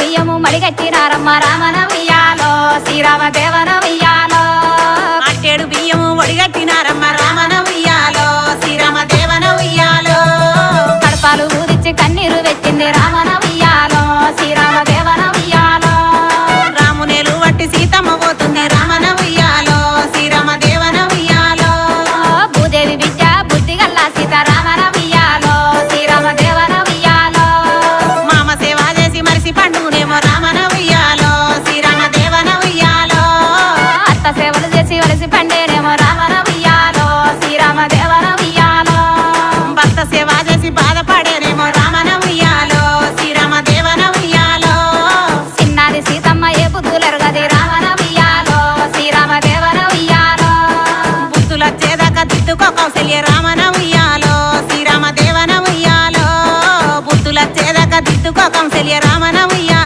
బియ్యము మడిగట్టినారమ్మ రామన ఉయ్యాలో శ్రీరామ దేవన ఉయ్యాలో అట్టేడు బియ్యము ఒడిగట్టినారమ్మ రామన ఉయ్యాలో శ్రీరామ దేవన ఉయ్యాలో కడపాలు ఊదిచ్చి కన్నీరు పెట్టింది రామన ఉయ్యాలో శ్రీరామ దేవన ఉయ్యాలో రామునేలు వట్టి సీతమ్మ పోతుంది రామన ఉయ్యాలో శ్రీరామ దేవన ఉయ్యాలో భూదేవి బిడ్డ బుద్ధి గల్లా సీతారామన ఉయ్యాలో శ్రీరామ దేవన ఉయ్యాలో మామ సేవ చేసి మరిసి పండునేమో రామన ఉయ్యాలో శ్రీరామ దేవన ఉయ్యాలో అత్త సేవలు చేసి వలసి పండేనేమో రామన ఉయ్యాలో శ్రీరామ దేవన ఉయ్యాలో భర్త సేవ చేసి బాధపడేనేమో రామన ఉయ్యాలో శ్రీరామ దేవన ఉయ్యాలో చిన్నారి సీతమ్మ ఏ బుద్ధులెరుగది రామన ఉయ్యాలో శ్రీరామ దేవన ఉయ్యాలో బుద్ధులొచ్చేదాకా దిద్దుకో కౌసల్య రామన ఉయ్యాలో శ్రీరామ దేవన ఉయ్యాలో బుద్ధులొచ్చేదాకా దిద్దుకో కౌసల్య రామన